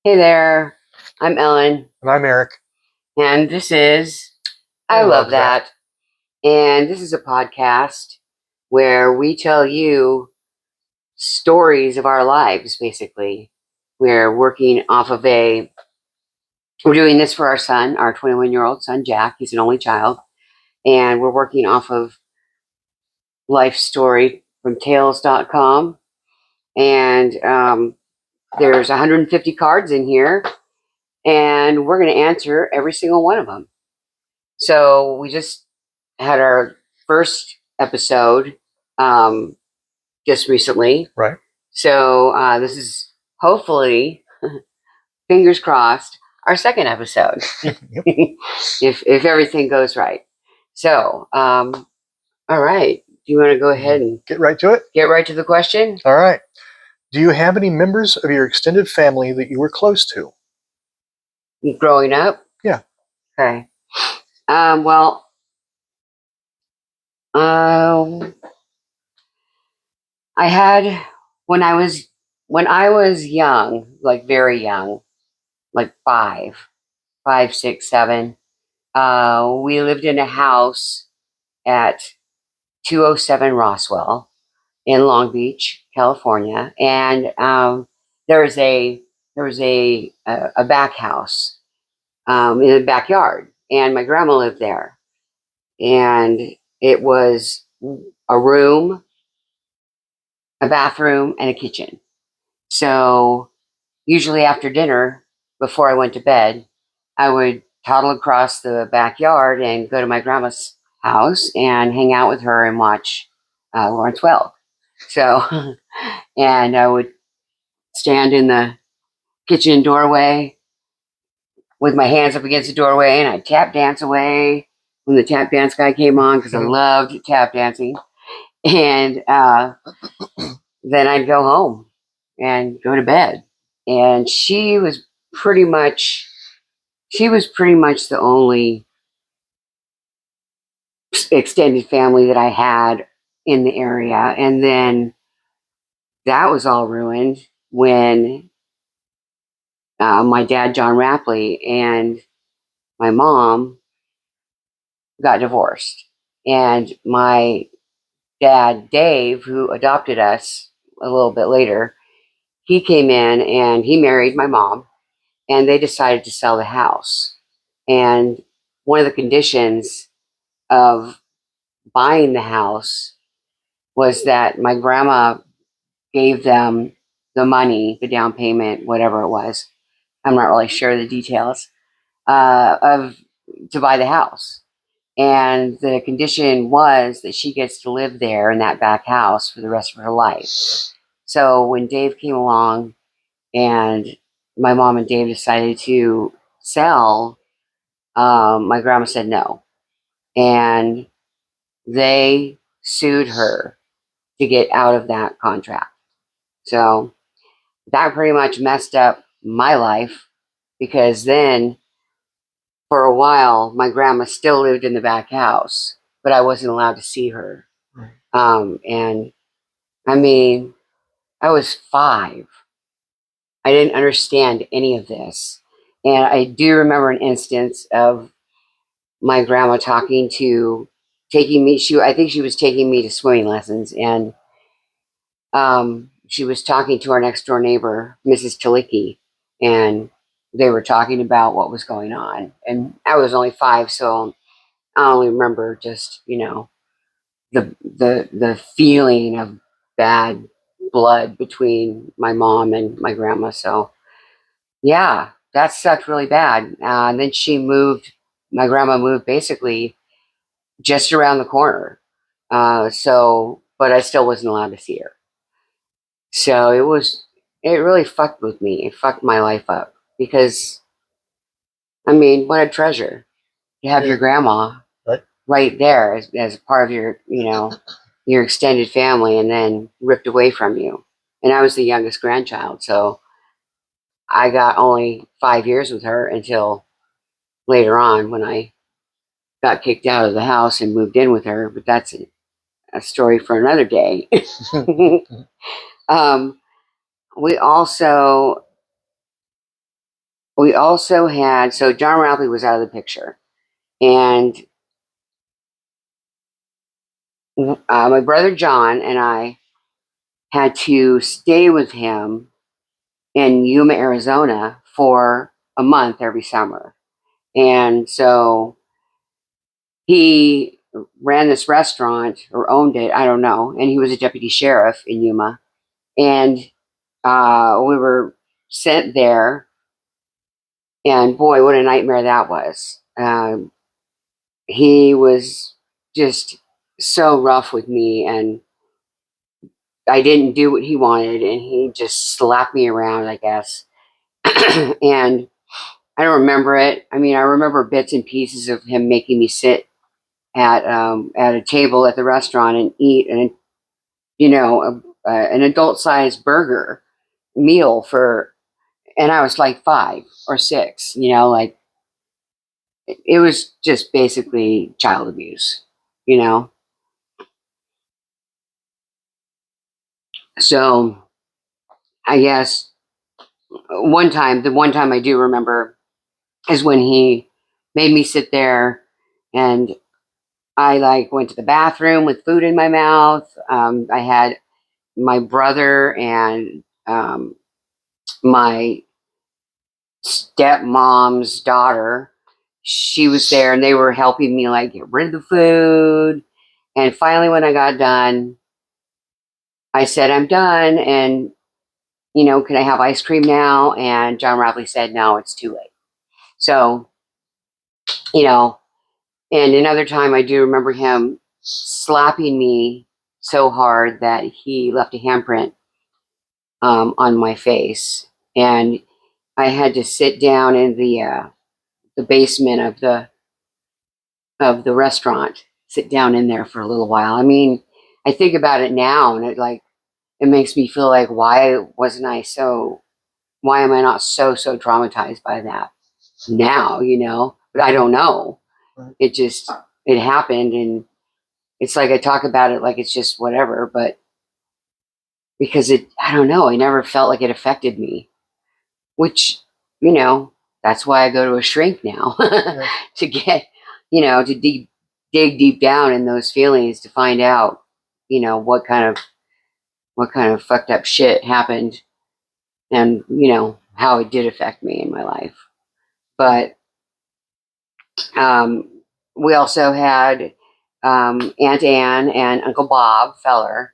Hey there, I'm Ellen, And I'm Eric. and this is I Love That. And this is a podcast where we tell you stories of our lives, basically. We're working off of we're doing this for our son, our 21-year-old son, Jack. He's an only child. And we're working off of life story from tales.com. And there's 150 cards in here, and we're going to answer every single one of them. So we just had our first episode just recently. Right. So this is hopefully, fingers crossed, our second episode, if everything goes right. So, all right. Do you want to go ahead and get right to it? Get right to the question? All right. Do you have any members of your extended family that you were close to? Growing up? Yeah. Okay. Well, I had when I was young, like very young, like five, 6, 7. We lived in a house at 207 Roswell in Long Beach, California, and there was a back house in the backyard, and my grandma lived there, and it was a room, a bathroom, and a kitchen. So usually after dinner, before I went to bed, I would toddle across the backyard and go to my grandma's house and hang out with her and watch Lawrence Welk. So, and I would stand in the kitchen doorway with my hands up against the doorway, and I'd tap dance away when the tap dance guy came on, because I loved tap dancing. And then I'd go home and go to bed. And she was pretty much the only extended family that I had in the area. And then that was all ruined when my dad, John Rapley, and my mom got divorced. And my dad, Dave, who adopted us a little bit later, he came in and he married my mom, and they decided to sell the house. And one of the conditions of buying the house was that my grandma gave them the money, the down payment, whatever it was. I'm not really sure the details of to buy the house. And the condition was that she gets to live there in that back house for the rest of her life. So when Dave came along and my mom and Dave decided to sell, my grandma said no. And they sued her to get out of that contract. So that pretty much messed up my life, because then for a while my grandma still lived in the back house, but I wasn't allowed to see her. And I mean, I was 5. I didn't understand any of this. And I do remember an instance of my grandma taking me, I think she was taking me to swimming lessons, and she was talking to our next door neighbor, Mrs. Talicki, and they were talking about what was going on. And I was only 5, so I only remember just, the feeling of bad blood between my mom and my grandma. So yeah, that sucked really bad. And then my grandma moved basically just around the corner. But I still wasn't allowed to see her. So it really fucked with me. It fucked my life up, because, I mean, what a treasure to have your grandma right there as part of your extended family, and then ripped away from you. And I was the youngest grandchild, so I got only 5 years with her until later on when I got kicked out of the house and moved in with her. But that's a story for another day. We also we also had, so John Rapley was out of the picture. And my brother John and I had to stay with him in Yuma, Arizona for a month every summer. And so he ran this restaurant or owned it, I don't know. And he was a deputy sheriff in Yuma. And we were sent there. And boy, what a nightmare that was. He was just so rough with me, and I didn't do what he wanted, and he just slapped me around, I guess. And I don't remember it. I mean, I remember bits and pieces of him making me sit at a table at the restaurant and eat an adult sized burger meal for, and I was like 5 or 6. Like it was just basically child abuse. You know, so I guess the one time I do remember is when he made me sit there, and I like went to the bathroom with food in my mouth. I had my brother and my stepmom's daughter. She was there, and they were helping me like get rid of the food. And finally, when I got done, I said, "I'm done," and can I have ice cream now? And John Rapley said, "No, it's too late." So, you know, and another time I do remember him slapping me so hard that he left a handprint on my face, and I had to sit down in the basement of the restaurant, sit down in there for a little while. I mean, I think about it now, and it makes me feel like why am I not so traumatized by that now? But I don't know. It just it happened, and it's like I talk about it like it's just whatever, but because I don't know, I never felt like it affected me, which, that's why I go to a shrink now to get, to dig deep down in those feelings to find out, what kind of fucked up shit happened, and, how it did affect me in my life. But um, we also had Aunt Ann and Uncle Bob Feller.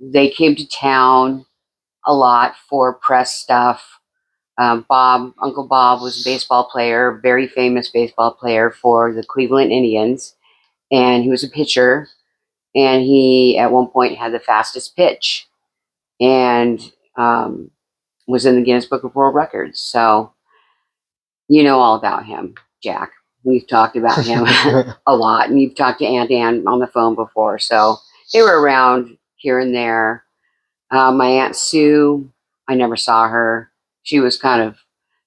They came to town a lot for press stuff. Uncle Bob was a baseball player, very famous baseball player for the Cleveland Indians, and he was a pitcher. And he, at one point, had the fastest pitch, and was in the Guinness Book of World Records. So you know all about him, Jack. We've talked about him a lot, and you've talked to Aunt Ann on the phone before. So they were around here and there. My Aunt Sue, I never saw her. She was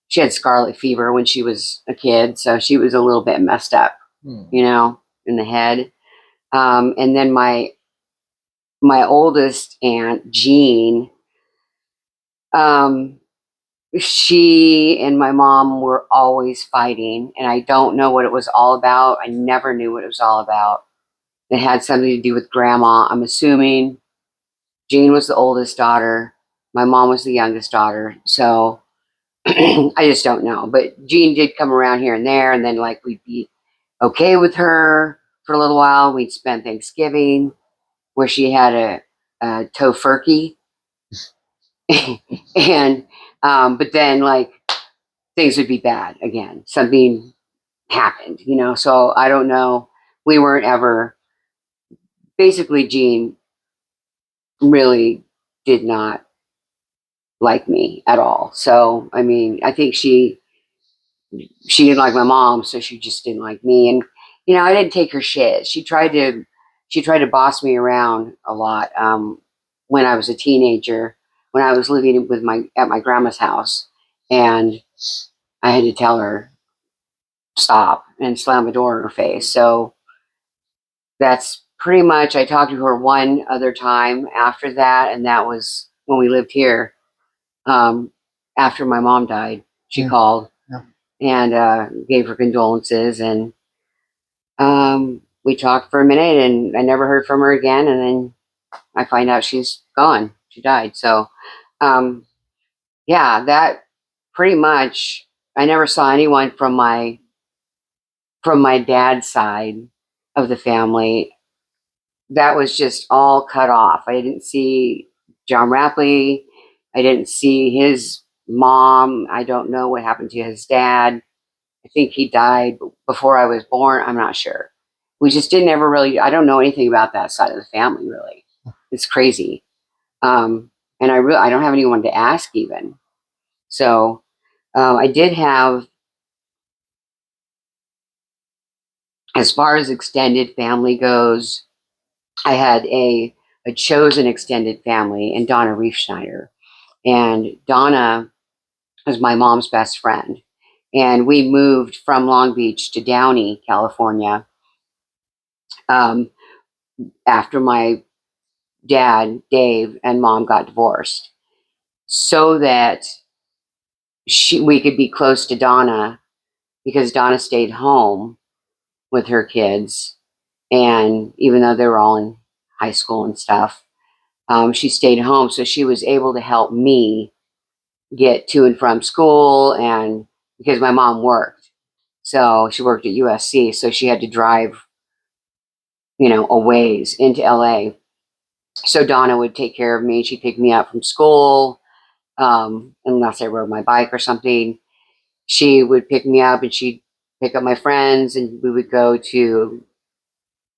she had scarlet fever when she was a kid, so she was a little bit messed up, in the head. And then my oldest aunt, Jean, um, she and my mom were always fighting, and I don't know what it was all about. I never knew what it was all about. It had something to do with grandma. I'm assuming Jean was the oldest daughter. My mom was the youngest daughter. So I just don't know. But Jean did come around here and there, and then like we'd be okay with her for a little while. We'd spend Thanksgiving where she had a tofurkey, and but then like things would be bad again. Something happened, So I don't know. We weren't ever. Basically, Jean really did not like me at all. So I mean, I think she didn't like my mom, so she just didn't like me. And I didn't take her shit. She tried to boss me around a lot when I was a teenager, when I was living at my grandma's house, and I had to tell her stop and slam the door in her face. So that's pretty much. I talked to her one other time after that, and that was when we lived here. After my mom died, She called and gave her condolences, and we talked for a minute, and I never heard from her again. And then I find out she's gone. She died. So, yeah, that pretty much. I never saw anyone from my dad's side of the family. That was just all cut off. I didn't see John Rapley. I didn't see his mom. I don't know what happened to his dad. I think he died before I was born. I'm not sure. We just didn't ever really, I don't know anything about that side of the family, really. It's crazy. And I don't have anyone to ask even. So I did have, as far as extended family goes, I had a chosen extended family in Donna Riefschneider. And Donna was my mom's best friend. And we moved from Long Beach to Downey, California, um, after my dad, Dave, and mom got divorced, so that we could be close to Donna, because Donna stayed home with her kids. And even though they were all in high school and stuff, she stayed home. So she was able to help me get to and from school, and because my mom worked. So she worked at USC, so she had to drive, a ways into LA. So Donna would take care of me. She'd pick me up from school, unless I rode my bike or something. She would pick me up and she'd pick up my friends, and we would go to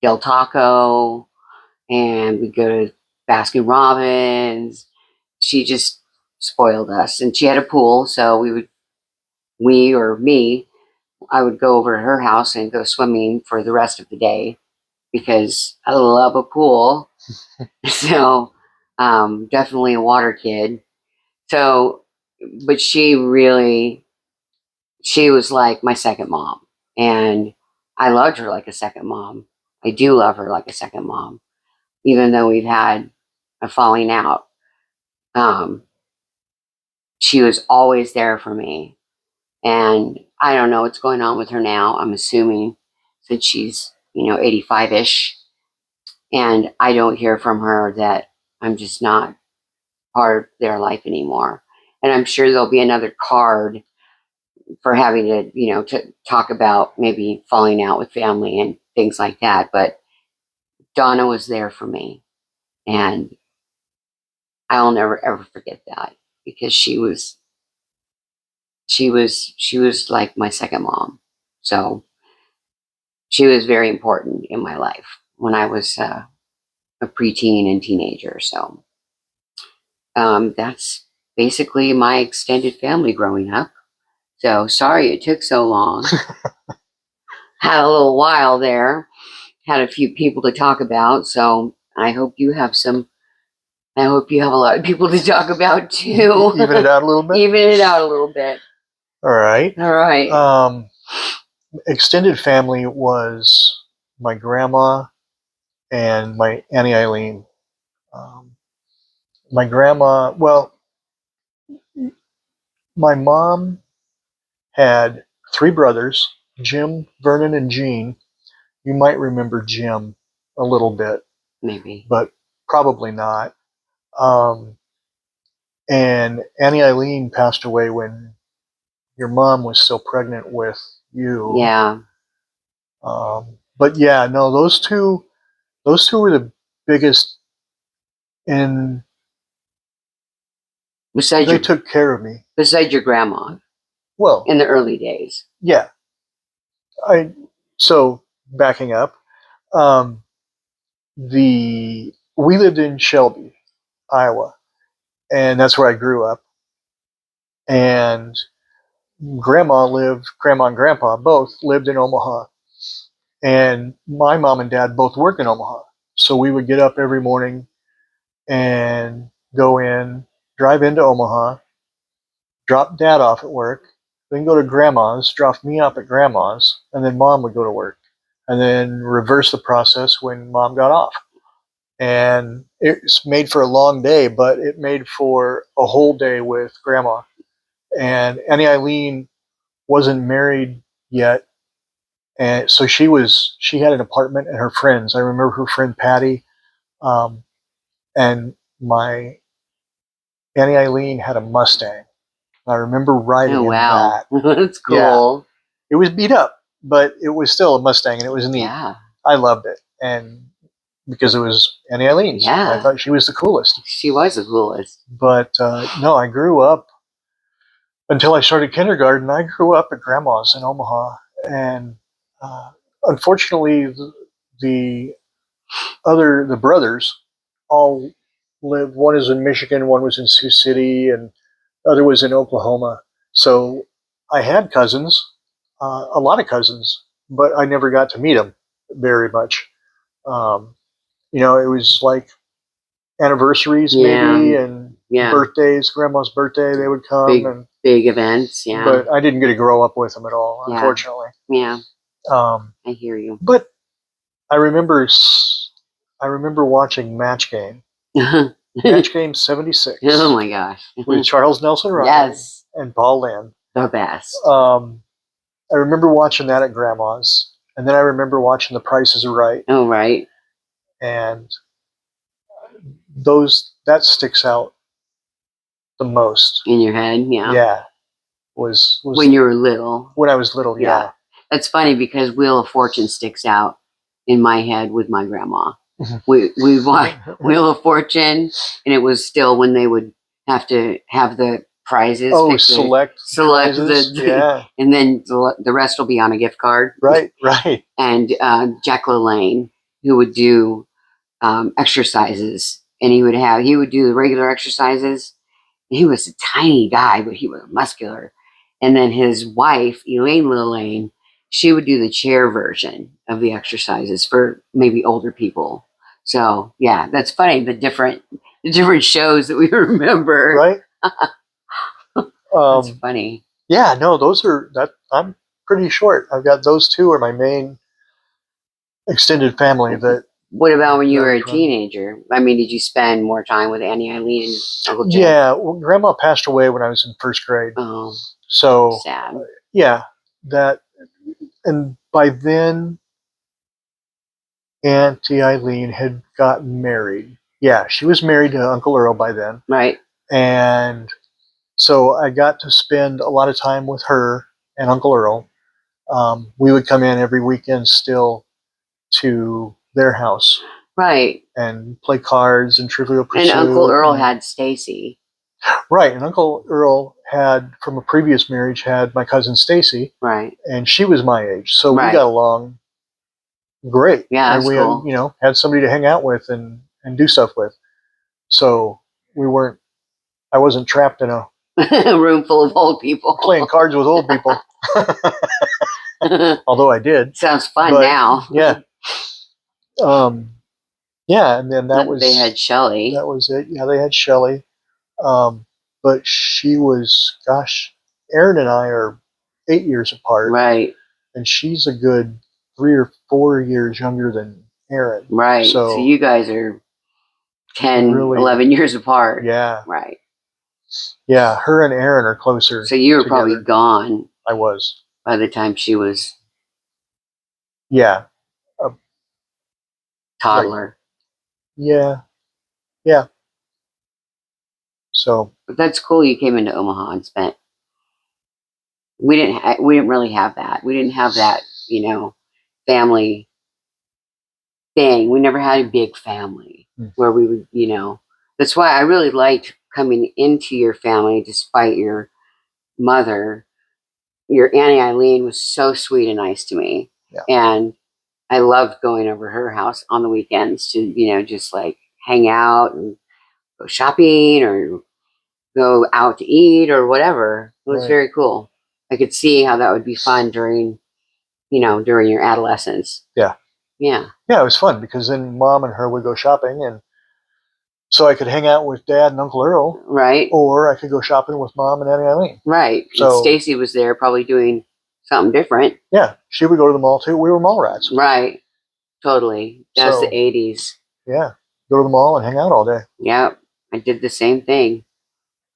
Del Taco, and we'd go to Baskin Robbins. She just spoiled us, and she had a pool, so I would go over to her house and go swimming for the rest of the day, because I love a pool. So, definitely a water kid. So, but she was like my second mom. And I loved her like a second mom. I do love her like a second mom, even though we've had a falling out. Um, she was always there for me. And I don't know what's going on with her now. I'm assuming since she's, 85 ish. And I don't hear from her that I'm just not part of their life anymore. And I'm sure there'll be another card for having to, to talk about maybe falling out with family and things like that. But Donna was there for me. And I'll never ever forget that, because she was like my second mom. So she was very important in my life when I was a preteen and teenager. So that's basically my extended family growing up. So sorry it took so long. Had a little while there. Had a few people to talk about. So I hope you have a lot of people to talk about too. Even it out a little bit? Even it out a little bit. All right. All right. Extended family was my grandma and my Auntie Eileen. My grandma, well, my mom had three brothers, Jim, Vernon, and Gene. You might remember Jim a little bit. Maybe. But probably not. And Auntie Eileen passed away when your mom was still pregnant with you. Yeah. But yeah, no, those two were the biggest, and they took care of me. Besides your grandma. Well, in the early days. Yeah. So backing up, we lived in Shelby, Iowa, and that's where I grew up. And grandma and grandpa both lived in Omaha. And my mom and dad both worked in Omaha. So we would get up every morning and drive into Omaha, drop dad off at work, then go to grandma's, drop me off at grandma's, and then mom would go to work. And then reverse the process when mom got off. And it's made for a long day, but it made for a whole day with grandma. And Annie Eileen wasn't married yet, and so she had an apartment and her friends. I remember her friend Patty, and my Annie Eileen had a Mustang. I remember riding Oh, in wow. that. That's Yeah. cool. It was beat up, but it was still a Mustang, and it was neat. Yeah. I loved it, and because it was Annie Eileen's, Yeah. I thought she was the coolest. She was the coolest. But no, I grew up until I started kindergarten. I grew up at Grandma's in Omaha, and unfortunately, the the brothers all lived. One is in Michigan, one was in Sioux City, and the other was in Oklahoma. So I had cousins, a lot of cousins, but I never got to meet them very much. Um, you know, it was like anniversaries maybe, and birthdays. Grandma's birthday, they would come, big events. Yeah, but I didn't get to grow up with them at all, unfortunately. Yeah, I hear you. But I remember watching Match Game. Match Game 76. Oh my gosh. With Charles Nelson Riley and Paul Lynde. The best. I remember watching that at Grandma's. And then I remember watching The Price is Right. Oh, right. And that sticks out the most. In your head, yeah. Yeah. Was when you were little. When I was little, yeah. That's funny because Wheel of Fortune sticks out in my head with my grandma. We watched Wheel of Fortune, and it was still when they would have to have the prizes. Oh, select prizes. And then the rest will be on a gift card. Right. And Jack LaLanne, who would do exercises, and he would do the regular exercises. He was a tiny guy, but he was muscular. And then his wife, Elaine LaLanne, she would do the chair version of the exercises for maybe older people. So yeah, that's funny. The different shows that we remember. Right. That's funny. Yeah, no, I'm pretty short. I've got those two are my main extended family. What about when you were a teenager? I mean, did you spend more time with Annie Eileen and Uncle Jim? Yeah, well, Grandma passed away when I was in first grade. Oh, so sad. And by then, Auntie Eileen had gotten married. Yeah, she was married to Uncle Earl by then. Right. And so I got to spend a lot of time with her and Uncle Earl. We would come in every weekend still to their house. Right. And play cards and Trivial Pursuit. And Uncle Earl had Stacy. Right. And Uncle Earl had, from a previous marriage, had my cousin Stacy. Right. And she was my age. So we got along great. Yeah, and we cool. had somebody to hang out with and do stuff with. So I wasn't trapped in a room full of old people. Playing cards with old people. Although I did. Sounds fun now. Yeah. Yeah, and then they had Shelley. That was it. Yeah, they had Shelley. But she was, Erin and I are 8 years apart. Right. And she's a good 3 or 4 years younger than Erin. Right. So you guys are 10, 11 years apart. Yeah. Right. Yeah, her and Erin are closer. So you were probably gone. I was. By the time she was. Yeah. Toddler. Yeah. Yeah. So. But that's cool. You came into Omaha and spent. We didn't really have that. We didn't have that, family thing. We never had a big family where we would, That's why I really liked coming into your family, despite your mother. Your Auntie Eileen was so sweet and nice to me. Yeah. And I loved going over her house on the weekends to, just like hang out and go shopping or go out to eat or whatever. It was very cool. I could see how that would be fun during your adolescence. Yeah. Yeah. Yeah, it was fun because then Mom and her would go shopping, and so I could hang out with Dad and Uncle Earl. Right. Or I could go shopping with Mom and Auntie Eileen. Right. So Stacy was there probably doing something different. Yeah. She would go to the mall too. We were mall rats. Right. Totally. That's the 80s. Yeah. Go to the mall and hang out all day. Yeah. I did the same thing.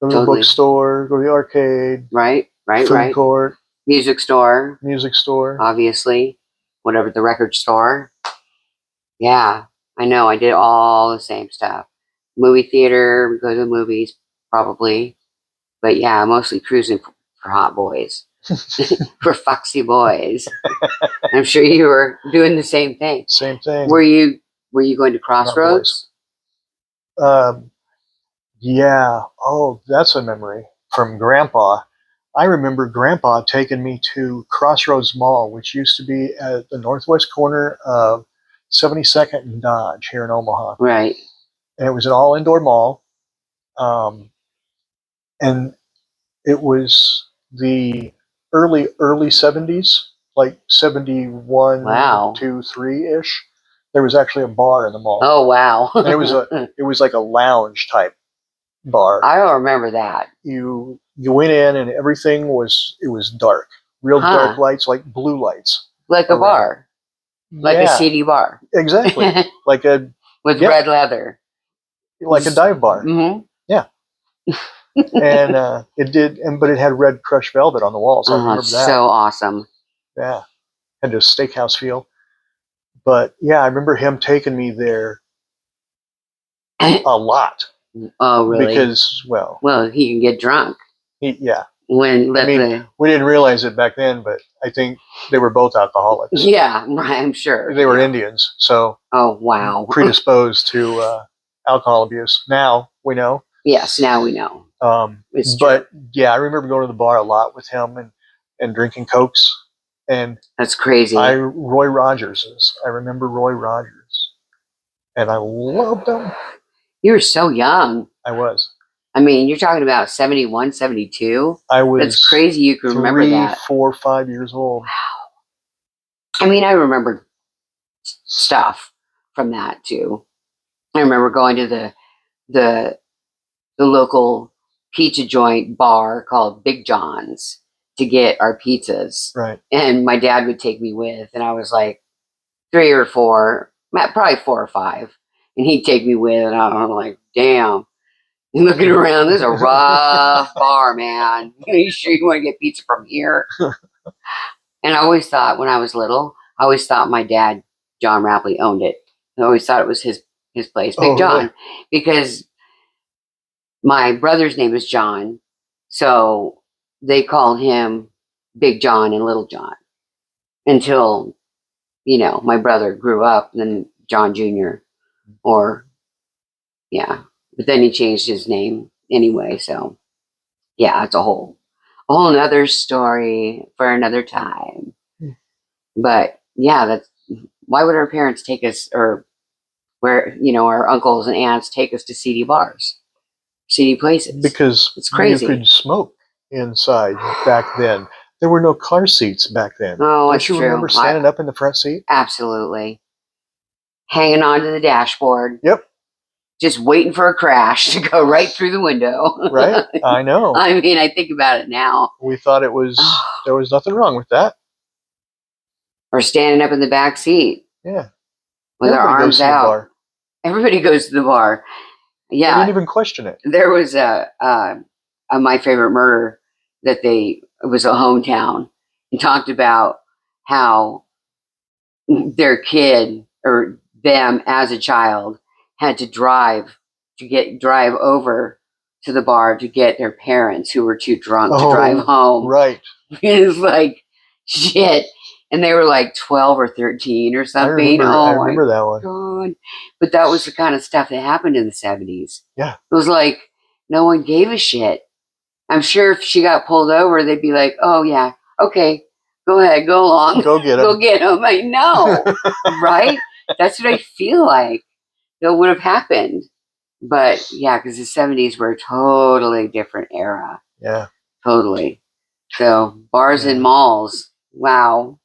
Go to the bookstore, go to the arcade. Right. Food court. Music store. Obviously. Whatever, the record store. Yeah, I know. I did all the same stuff. Movie theater, go to the movies, probably. But yeah, mostly cruising for hot boys. For foxy boys. I'm sure you were doing the same thing. Same thing. Were you going to Crossroads? Yeah. Oh, that's a memory from Grandpa. I remember Grandpa taking me to Crossroads Mall, which used to be at the northwest corner of 72nd and Dodge here in Omaha. Right. And it was an all-indoor mall. And it was the early 70s, like 71 Wow. to 3-ish. There was actually a bar in the mall. Oh, wow. And it was like a lounge type bar. I don't remember that. You went in and everything was dark. Real dark lights, like blue lights. Like a bar. Like a seedy bar. Exactly. Like a with red leather. Like a dive bar. Mm-hmm. Yeah. And but it had red crushed velvet on the walls. I remember that. So awesome. Yeah. Had a steakhouse feel. But yeah, I remember him taking me there a lot. Oh, really? Because, well, he can get drunk. Yeah. We didn't realize it back then, but I think they were both alcoholics. Yeah, I'm sure. They were Indians, so oh wow, predisposed to alcohol abuse. Now we know. Yes, now we know. But yeah, I remember going to the bar a lot with him and drinking Cokes. And that's crazy. Roy Rogers. I remember Roy Rogers, and I loved him. You were so young. I was. I mean, you're talking about 71, 72. I was. That's crazy. You can remember that. 3, 4, 5 years old. Wow. I mean, I remember stuff from that too. I remember going to the local pizza joint bar called Big John's to get our pizzas. Right. And my dad would take me with, and I was like 3 or 4, probably 4 or 5, and he'd take me with, and I'm like, damn. And looking around, this is a rough bar, man. Are you sure you want to get pizza from here? And I always thought, when I was little, my dad, John Rapley, owned it. I always thought it was his place, Big John, really? Because my brother's name is John, so they called him Big John and Little John until, my brother grew up, and then John Jr. But then he changed his name anyway, so yeah, it's a whole nother story for another time. But yeah, why would our parents take us, or where, our uncles and aunts take us to seedy bars, seedy places? Because it's crazy. You could smoke inside back then. There were no car seats back then. Oh, that's true. Don't you remember standing up in the front seat? Absolutely. Hanging on to the dashboard. Yep. Just waiting for a crash to go right through the window. Right? I know. I mean, I think about it now. We thought there was nothing wrong with that. Or standing up in the back seat. Yeah. With our arms out. Everybody goes to the bar. Yeah. I didn't even question it. There was a My Favorite Murder it was a hometown, and talked about how their kid, or them as a child, had to drive over to the bar to get their parents, who were too drunk to drive home. Right. It was like shit. And they were like 12 or 13 or something. I remember that one. God. But that was the kind of stuff that happened in the 70s. Yeah. It was like no one gave a shit. I'm sure if she got pulled over, they'd be like, oh yeah, okay, go ahead, go along. Go get him. Go get him. I know. Right? That's what I feel like that would have happened. But yeah, because the 70s were a totally different era. Yeah. Totally. So bars and malls. Wow.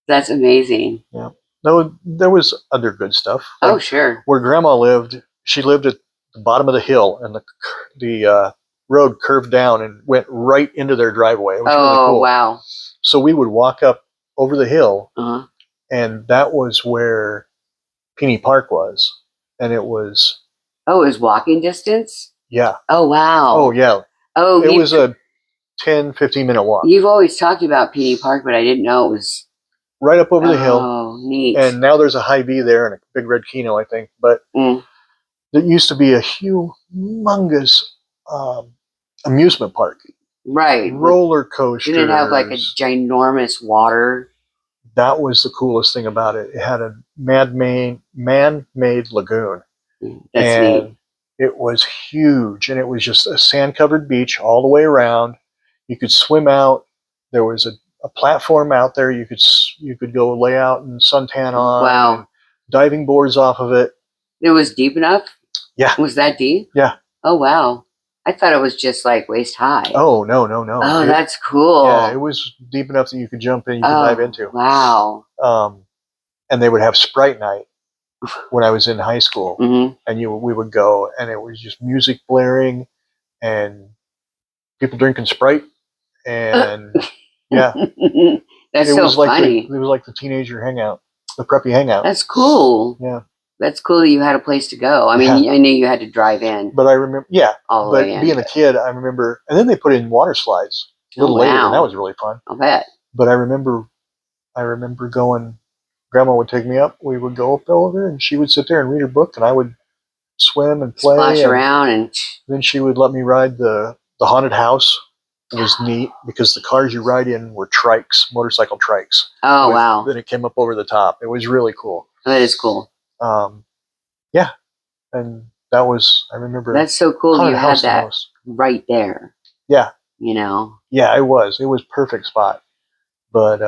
That's amazing. Yeah. No, there was other good stuff. Like, oh, sure. Where Grandma lived, she lived at the bottom of the hill, and the road curved down and went right into their driveway. It was really cool. Wow. So we would walk up over the hill, and that was where Peony Park was. And it was... Oh, it was walking distance? Yeah. Oh, wow. Oh, yeah. Oh, it was a 10, 15-minute walk. You've always talked about Petey Park, but I didn't know it was right up over the hill. Oh, neat. And now there's a Hy-Vee there and a big red Kino, I think. But there used to be a humongous amusement park. Right. Roller coasters. Didn't it have like a ginormous water? That was the coolest thing about it. It had a man-made lagoon. That's neat. It was huge, and it was just a sand-covered beach all the way around. You could swim out. There was a platform out there you could go lay out and suntan on. Wow. And diving boards off of it. It was deep enough? Yeah. Was that deep? Yeah. Oh, wow. I thought it was just like waist high. Oh, no. Oh, that's cool. Yeah, it was deep enough that you could jump in, you could dive into. Wow. And they would have Sprite night when I was in high school. And we would go, and it was just music blaring and people drinking Sprite. And yeah. That's it so was like funny. It was like the teenager hangout, the preppy hangout. That's cool. Yeah. That's cool that you had a place to go. I mean, I knew you had to drive in. But I remember, all the way in. Being a kid, I remember, and then they put in water slides a little later, and that was really fun. I'll bet. But I remember going, Grandma would take me up, we would go up over, and she would sit there and read her book, and I would swim and play. Splash around. And then she would let me ride the haunted house. It was neat because the cars you ride in were trikes, motorcycle trikes. Oh, wow. Then it came up over the top. It was really cool. That is cool. Yeah. And that was, I remember. That's so cool you had that right there. Yeah. You know? Yeah, it was. It was perfect spot. But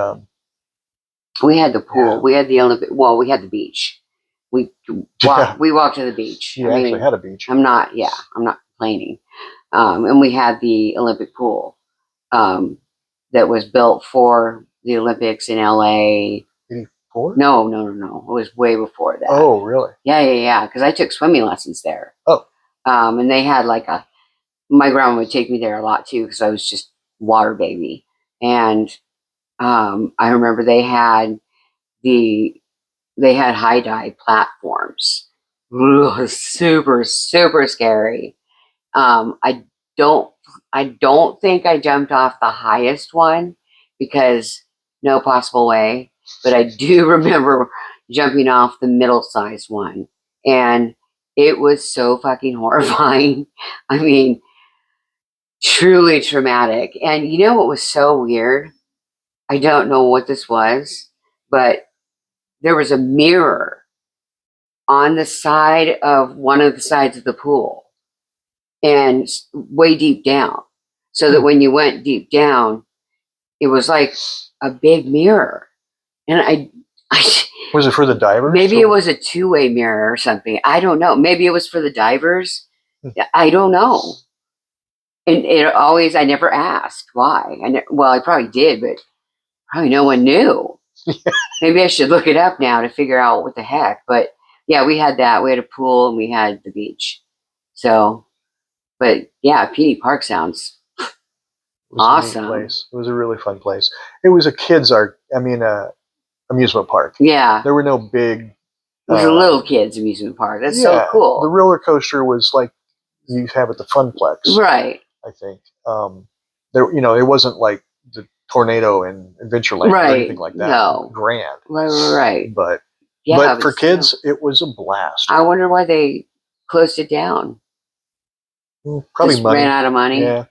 we had the pool. Yeah. We had the Olympic. Well, we had the beach. We walked to the beach. You actually had a beach. I'm not complaining. And we had the Olympic pool that was built for the Olympics in LA. 84? No. It was way before that. Oh, really? Yeah. Because I took swimming lessons there. Oh. And they had my grandma would take me there a lot too because I was just water baby. And I remember they had high dive platforms. Ugh, super, super scary. I don't think I jumped off the highest one because no possible way. But I do remember jumping off the middle-sized one. And it was so fucking horrifying. I mean, truly traumatic. And you know what was so weird? I don't know what this was, but there was a mirror on the side of one of the sides of the pool and way deep down. So that when you went deep down, it was like a big mirror. And I was it for the divers? Maybe it was a two-way mirror or something. I don't know. Maybe it was for the divers. I don't know. And I never asked why. I probably did, but probably no one knew. Maybe I should look it up now to figure out what the heck. But yeah, we had that. We had a pool and we had the beach. So, but yeah, Petey Park sounds awesome. Place. It was a really fun place. It was a amusement park. Yeah. There were no big. It was a little kids amusement park. That's so cool. The roller coaster was like you have at the Funplex. Right. I think. It wasn't like the Tornado in Adventureland or anything like that. No. Grand. Right. But for kids, it was a blast. I wonder why they closed it down. Probably money. Ran out of money. Yeah.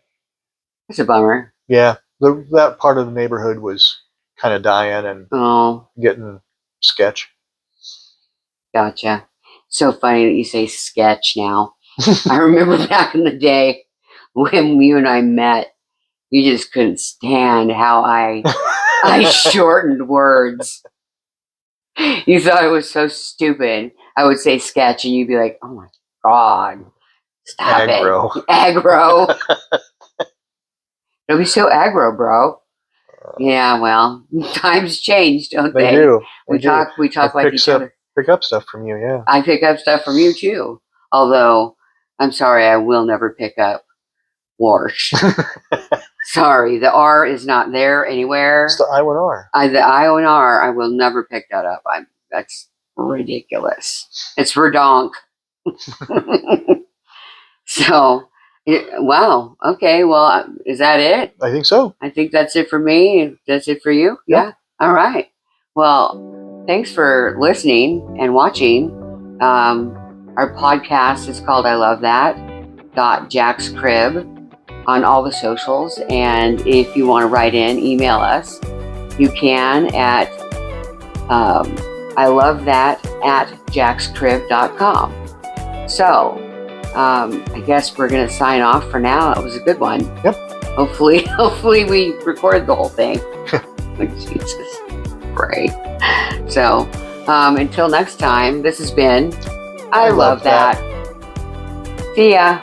It's a bummer. Yeah. That part of the neighborhood was kind of dying and getting sketch. Gotcha. So funny that you say sketch now. I remember back in the day when you and I met, you just couldn't stand how I shortened words. You thought it was so stupid. I would say sketch and you'd be like, oh my God, stop aggro. It. Aggro. Don't be so aggro, bro. Yeah, well, times change, don't they? They do. We talk like each other. Pick up stuff from you, yeah. I pick up stuff from you too. Although, I'm sorry, I will never pick up Warsh. Sorry, the R is not there anywhere. It's the I1R. The I1R, I will never pick that up. That's ridiculous. It's redonk. So, wow. Okay. Well, is that it? I think so. I think that's it for me. That's it for you? Yep. Yeah. All right. Well, thanks for listening and watching. Our podcast is called I Love That. Jack's Crib on all the socials. And if you want to write in, email us. You can at I love that at jackscrib.com. So, I guess we're going to sign off for now. That was a good one. Yep. Hopefully we recorded the whole thing. Jesus. Pray. So, until next time, this has been I Love That. See ya.